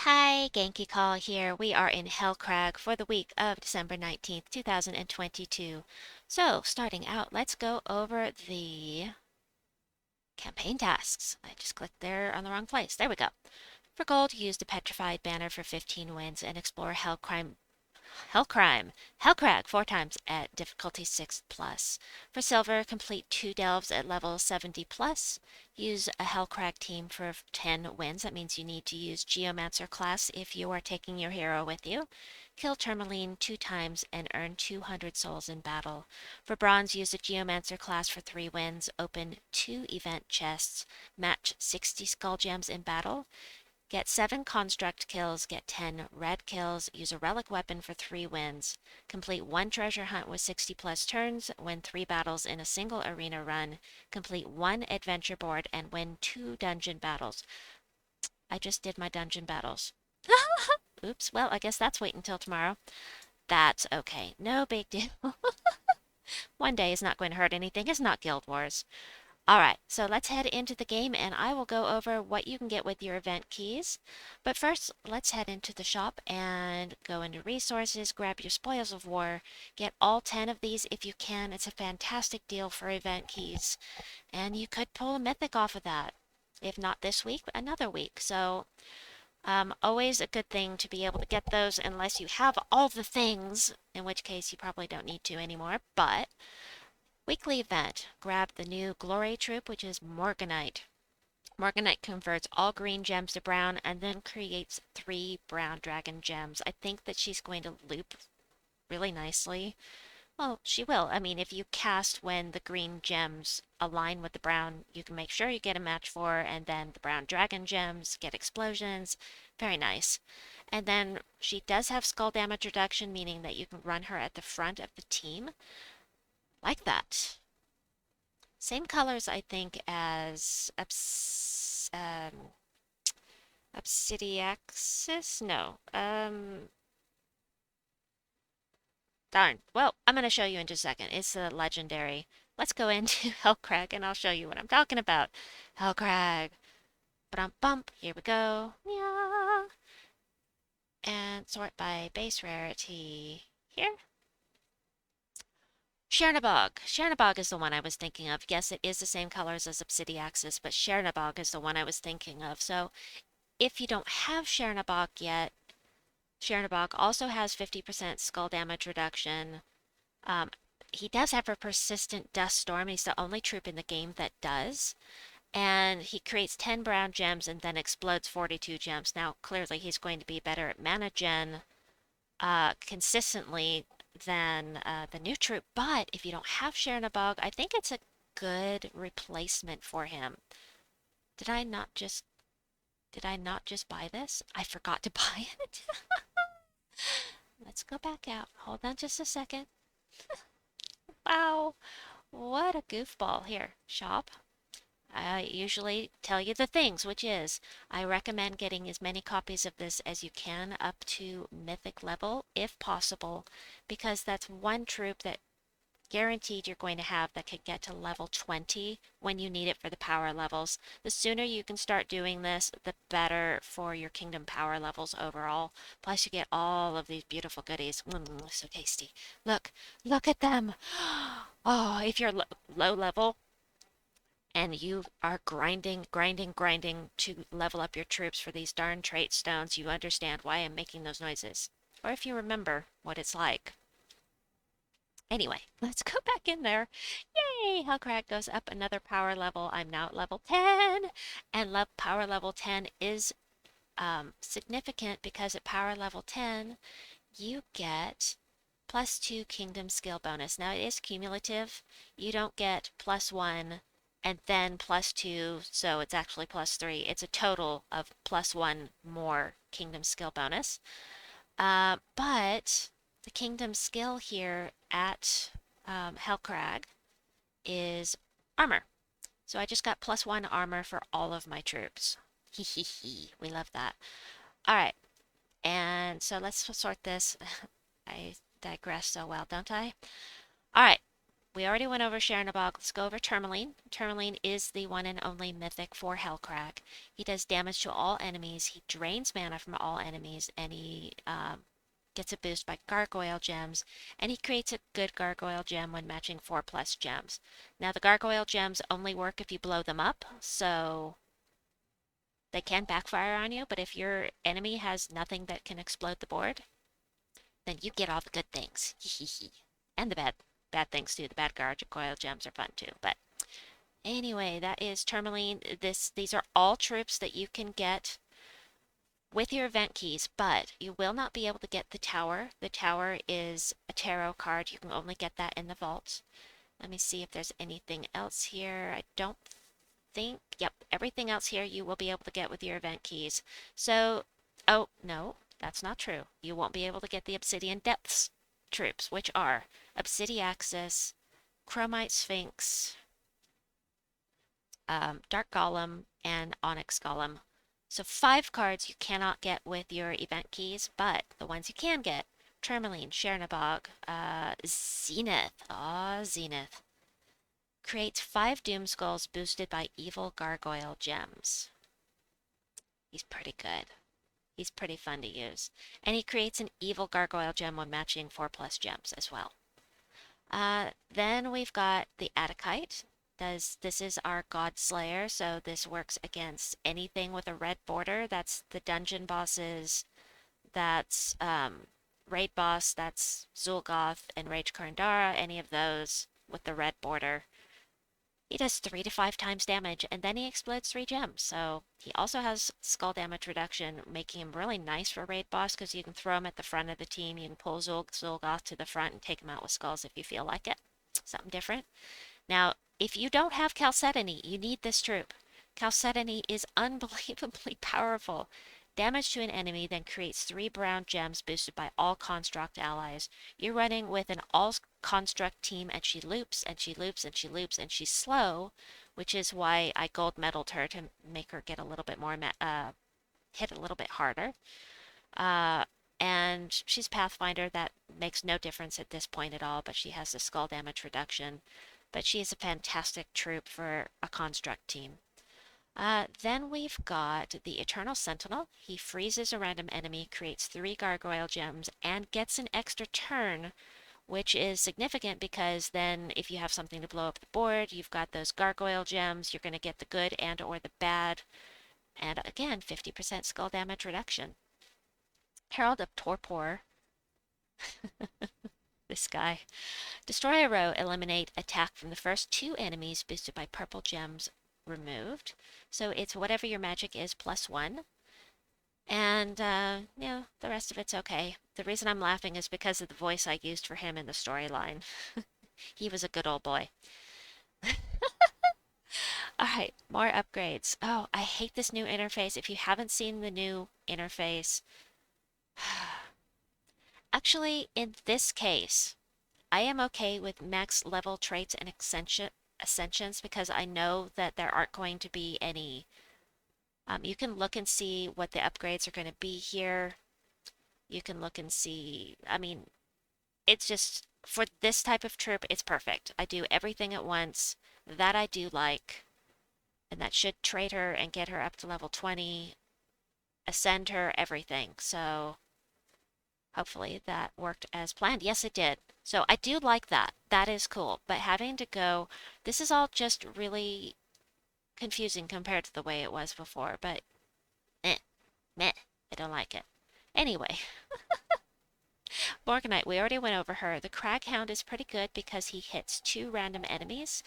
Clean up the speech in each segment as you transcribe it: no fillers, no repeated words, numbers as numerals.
Hi, Genki Call here. We are in Hellcrag for the week of December 19th, 2022. So, starting out, let's go over the campaign tasks. I just clicked there on the wrong place. There we go. For gold, use the petrified banner for 15 wins and explore Hellcrag 4 times at difficulty 6 plus. For silver, complete 2 delves at level 70 plus. Use a Hellcrag team for 10 wins. That means you need to use Geomancer class if you are taking your hero with you. Kill Tourmaline 2 times and earn 200 souls in battle. For bronze, use a Geomancer class for 3 wins. Open 2 event chests. Match 60 skull gems in battle. Get 7 construct kills, get 10 red kills, use a relic weapon for 3 wins. Complete 1 treasure hunt with 60 plus turns, win 3 battles in a single arena run, complete 1 adventure board, and win 2 dungeon battles. I just did my dungeon battles. Oops, well, I guess that's waiting until tomorrow. That's okay. No big deal. One day is not going to hurt anything. It's not Guild Wars. All right, so let's head into the game and I will go over what you can get with your event keys. But first, let's head into the shop and go into resources, grab your spoils of war, get all 10 of these if you can. It's a fantastic deal for event keys. And you could pull a mythic off of that. If not this week, another week. So, always a good thing to be able to get those unless you have all the things, in which case you probably don't need to anymore. But weekly event. Grab the new Glory Troop, which is Morganite. Morganite converts all green gems to brown and then creates 3 brown dragon gems. I think that she's going to loop really nicely. Well, she will. I mean, if you cast when the green gems align with the brown, you can make sure you get a match for, and then the brown dragon gems get explosions. Very nice. And then she does have skull damage reduction, meaning that you can run her at the front of the team. Like that. Same colors, I think, as Obsidiaxis? No. Darn. Well, I'm going to show you in just a second. It's a legendary. Let's go into Hellcrag and I'll show you what I'm talking about. Hellcrag. Bump bump. Here we go. Yeah. And sort by base rarity. Here. Chernabog. Chernabog is the one I was thinking of. Yes, it is the same colors as Obsidiaxis, but Chernabog is the one I was thinking of. So if you don't have Chernabog yet, Chernabog also has 50% skull damage reduction. Um, he does have a persistent dust storm. He's the only troop in the game that does. And he creates 10 brown gems and then explodes 42 gems. Now, clearly, he's going to be better at mana gen consistently than the new troop. But if you don't have Chernabog, I think it's a good replacement for him. Did I not just buy this? I forgot to buy it. Let's go back out. Hold on just a second. Wow, what a goofball. Here, shop. I usually tell you the things, which is I recommend getting as many copies of this as you can up to mythic level, if possible, because that's one troop that guaranteed you're going to have that could get to level 20 when you need it for the power levels. The sooner you can start doing this, the better for your kingdom power levels overall. Plus you get all of these beautiful goodies. So tasty. Look at them. Oh, if you're low level and you are grinding to level up your troops for these darn trait stones, you understand why I'm making those noises. Or if you remember what it's like. Anyway, let's go back in there. Yay! Hellcrag goes up another power level. I'm now at level 10. And power level 10 is significant because at power level 10, you get +2 kingdom skill bonus. Now it is cumulative. You don't get +1 and then +2, so it's actually +3. It's a total of +1 more kingdom skill bonus. But the kingdom skill here at Hellcrag is armor. So I just got +1 armor for all of my troops. Hee hee hee. We love that. All right. And so let's sort this. I digress so well, don't I? All right. we already went over Sharonabog. Let's go over Tourmaline. Tourmaline is the one and only mythic for Hellcrag. He does damage to all enemies. He drains mana from all enemies, and he gets a boost by gargoyle gems, and he creates a good gargoyle gem when matching 4+ gems. Now, the gargoyle gems only work if you blow them up, so they can backfire on you, but if your enemy has nothing that can explode the board, then you get all the good things. And the bad things too. The bad gargoyle gems are fun too. But anyway, that is Tourmaline. These are all troops that you can get with your event keys, but you will not be able to get the tower. The tower is a tarot card. You can only get that in the vault. Let me see if there's anything else here. I don't think, yep, everything else here you will be able to get with your event keys. So, oh, no, that's not true. You won't be able to get the Obsidian Depths troops, which are Obsidiaxis, Chromite Sphinx, Dark Golem, and Onyx Golem. So 5 cards you cannot get with your event keys, but the ones you can get, Tourmaline, Chernabog, Zenith, Zenith, creates 5 Doom Skulls boosted by evil gargoyle gems. He's pretty good. He's pretty fun to use. And he creates an evil gargoyle gem when matching 4+ gems as well. Then we've got the Atticite. This is our God Slayer, so this works against anything with a red border. That's the dungeon bosses, that's raid boss, that's Zul'Goth and Rage Karndara, any of those with the red border. He does 3 to 5 times damage, and then he explodes 3 gems. So he also has skull damage reduction, making him really nice for raid boss because you can throw him at the front of the team. You can pull Zul'Goth to the front and take him out with skulls if you feel like it. Something different. Now, if you don't have Chalcedony, you need this troop. Chalcedony is unbelievably powerful. Damage to an enemy then creates 3 brown gems boosted by all construct allies. You're running with an all construct team, and she loops and she loops and she loops, and she's slow, which is why I gold medaled her to make her get a little bit more hit a little bit harder. Uh, and she's Pathfinder. That makes no difference at this point at all, but she has the skull damage reduction. But she is a fantastic troop for a construct team. Then we've got the Eternal Sentinel. He freezes a random enemy, creates 3 gargoyle gems, and gets an extra turn, which is significant because then if you have something to blow up the board, you've got those gargoyle gems, you're going to get the good and or the bad, and again, 50% skull damage reduction. Herald of Torpor, this guy. Destroy a row, eliminate attack from the first 2 enemies boosted by purple gems removed. So it's whatever your magic is +1. And, yeah, the rest of it's okay. The reason I'm laughing is because of the voice I used for him in the storyline. He was a good old boy. Alright, more upgrades. Oh, I hate this new interface. If you haven't seen the new interface, actually, in this case, I am okay with max level traits and ascensions because I know that there aren't going to be any. You can look and see what the upgrades are going to be here. You can look and see, I mean, it's just, for this type of troop, it's perfect. I do everything at once. That I do like. And that should trade her and get her up to level 20, ascend her, everything. So hopefully that worked as planned. Yes, it did. So I do like that. That is cool. But having to go, this is all just really confusing compared to the way it was before. But, meh, I don't like it. Anyway, Morganite, we already went over her. The Craghound is pretty good because he hits 2 random enemies.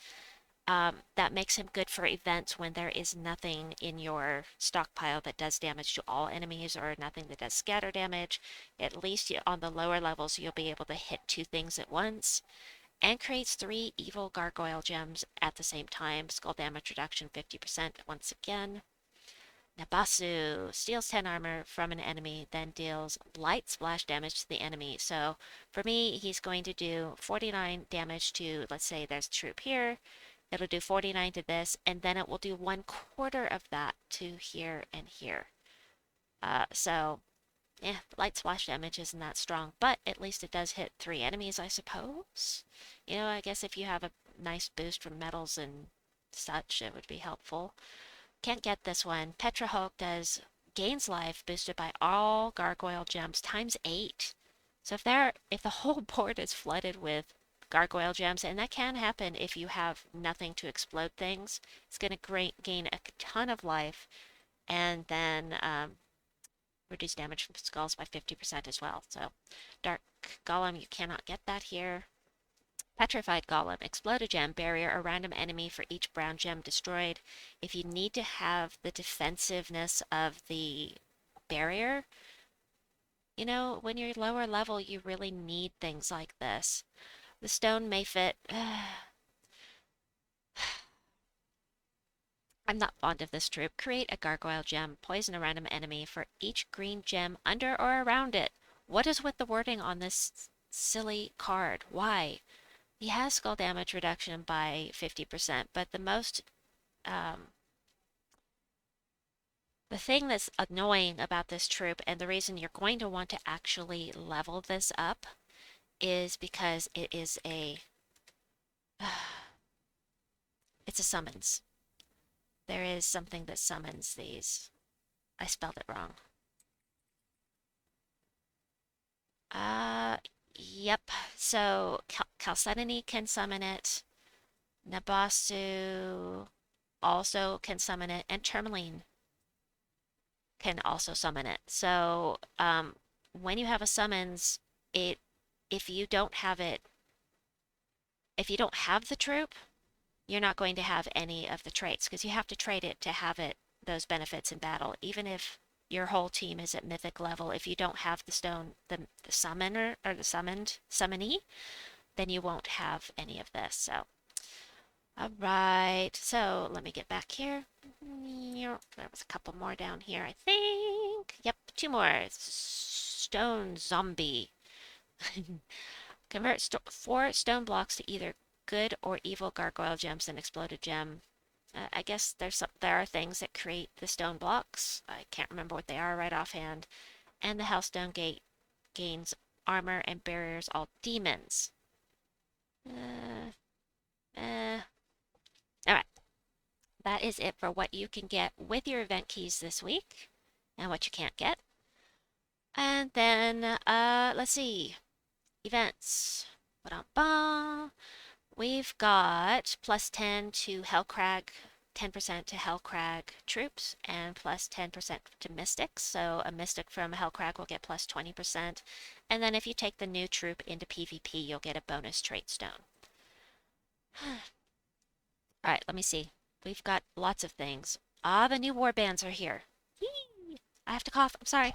That makes him good for events when there is nothing in your stockpile that does damage to all enemies or nothing that does scatter damage. At least on the lower levels, you'll be able to hit 2 things at once. And creates 3 evil gargoyle gems at the same time. Skull damage reduction 50% once again. Nabasu steals 10 armor from an enemy, then deals light splash damage to the enemy. So for me, he's going to do 49 damage to, let's say there's a troop here. It'll do 49 to this, and then it will do 1/4 of that to here and here. So light splash damage isn't that strong, but at least it does hit 3 enemies, I suppose. I guess if you have a nice boost from metals and such, it would be helpful. Can't get this one. Petra Hulk does gains life boosted by all gargoyle gems times 8. So if the whole board is flooded with gargoyle gems, and that can happen if you have nothing to explode things, it's going to gain a ton of life and then reduce damage from skulls by 50% as well. So Dark Golem, you cannot get that here. Petrified Golem, explode a gem barrier or random enemy for each brown gem destroyed. If you need to have the defensiveness of the barrier, when you're lower level, you really need things like this. The stone may fit. I'm not fond of this troop. Create a gargoyle gem. Poison a random enemy for each green gem under or around it. What is with the wording on this silly card? Why? He has skull damage reduction by 50%, but the thing that's annoying about this troop and the reason you're going to want to actually level this up is because it's a summons. There is something that summons these. I spelled it wrong. Uh, yep. So Chalcedony can summon it. Nabasu also can summon it, and Tourmaline can also summon it. So, when you have a summons, it if you don't have it, if you don't have the troop, you're not going to have any of the traits because you have to trade it to have those benefits in battle. Even if your whole team is at mythic level, if you don't have the stone, the summoner or the summonee, then you won't have any of this. So, all right. So let me get back here. There was a couple more down here, I think. Yep, 2 more. Stone zombie. Convert 4 stone blocks to either good or evil gargoyle gems and exploded gem. I guess there are things that create the stone blocks. I can't remember what they are right offhand. And the Hellstone Gate gains armor and barriers all demons. Uh, uh. Alright, that is it for what you can get with your event keys this week and what you can't get. And then, let's see. Events. Ba-dum-bum. We've got plus 10 to Hellcrag, 10% to Hellcrag troops, and plus 10% to Mystics. So a Mystic from Hellcrag will get plus 20%. And then if you take the new troop into PvP, you'll get a bonus trait stone. Alright, let me see. We've got lots of things. Ah, the new warbands are here. Yee! I have to cough. I'm sorry.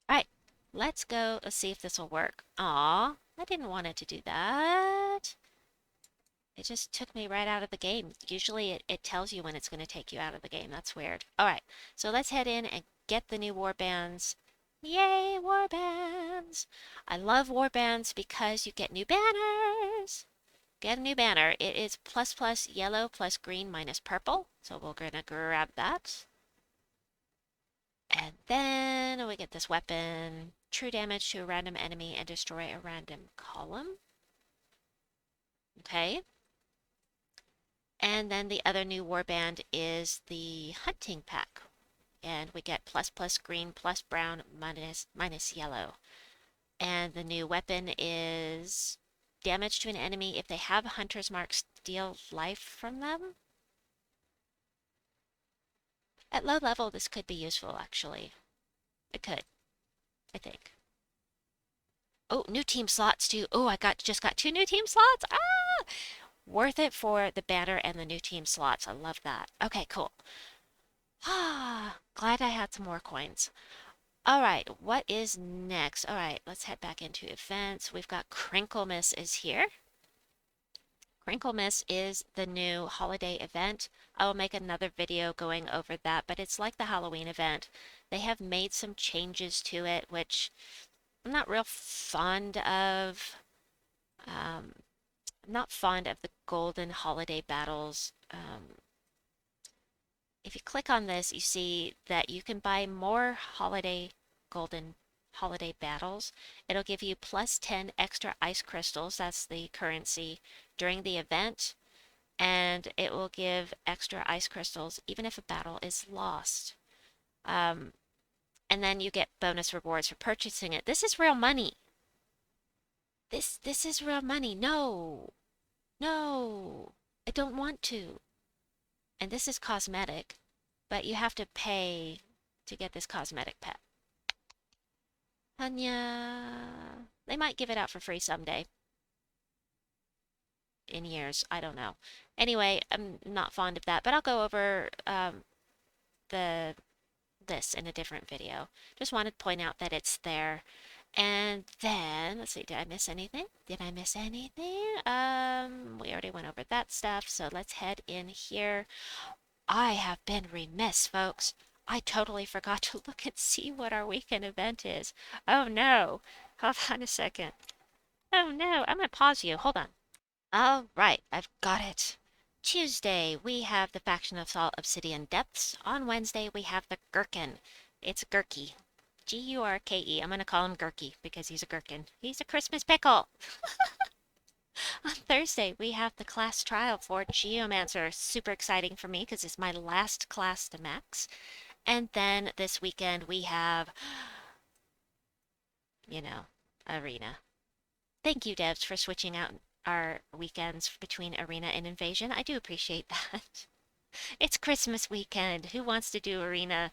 Alright, let's go. Let's see if this will work. Aw, I didn't want it to do that. It just took me right out of the game. Usually it tells you when it's going to take you out of the game. That's weird. Alright, so let's head in and get the new warbands. Yay, warbands! I love warbands because you get new banners. Get a new banner. It is plus plus yellow plus green minus purple. So we're gonna grab that. And then we get this weapon. True damage to a random enemy and destroy a random column. Okay. And then the other new warband is the hunting pack. And we get plus plus green plus brown minus yellow. And the new weapon is damage to an enemy if they have a hunter's mark, steal life from them. At low level, this could be useful, actually. It could, I think. Oh, new team slots, too. Oh, just got 2 new team slots. Ah! Worth it for the banner and the new team slots. I love that. Okay, cool. Ah, glad I had some more coins. All right, what is next? All right, let's head back into events. We've got Crinklemas is here. Crinklemas is the new holiday event. I will make another video going over that, but it's like the Halloween event. They have made some changes to it, which I'm not real fond of. I'm not fond of the golden holiday battles. if you click on this, you see that you can buy more golden holiday battles. It'll give you plus 10 extra ice crystals. That's the currency during the event. And it will give extra ice crystals even if a battle is lost. Um, and then you get bonus rewards for purchasing it. This is real money. This is real money. No. No. I don't want to. And this is cosmetic, but you have to pay to get this cosmetic pet. Hanya. They might give it out for free someday. In years, I don't know. Anyway, I'm not fond of that, but I'll go over the this in a different video. Just wanted to point out that it's there. And then, let's see, did I miss anything? Did I miss anything? We already went over that stuff, so let's head in here. I have been remiss, folks. I totally forgot to look and see what our weekend event is. Oh no. Hold on a second. Oh no, I'm gonna pause you. Hold on. All right, I've got it. Tuesday, we have the Faction of Salt Obsidian Depths. On Wednesday, we have the Gherkin. It's Gurky. Gurke. I'm going to call him Gurky because he's a gherkin. He's a Christmas pickle. On Thursday, we have the class trial for Geomancer. Super exciting for me because it's my last class to max. And then this weekend, we have, Arena. Thank you, devs, for switching out our weekends between Arena and Invasion. I do appreciate that. It's Christmas weekend. Who wants to do Arena?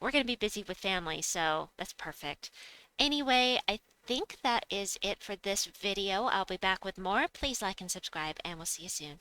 We're going to be busy with family, so that's perfect. Anyway, I think that is it for this video. I'll be back with more. Please like and subscribe, and we'll see you soon.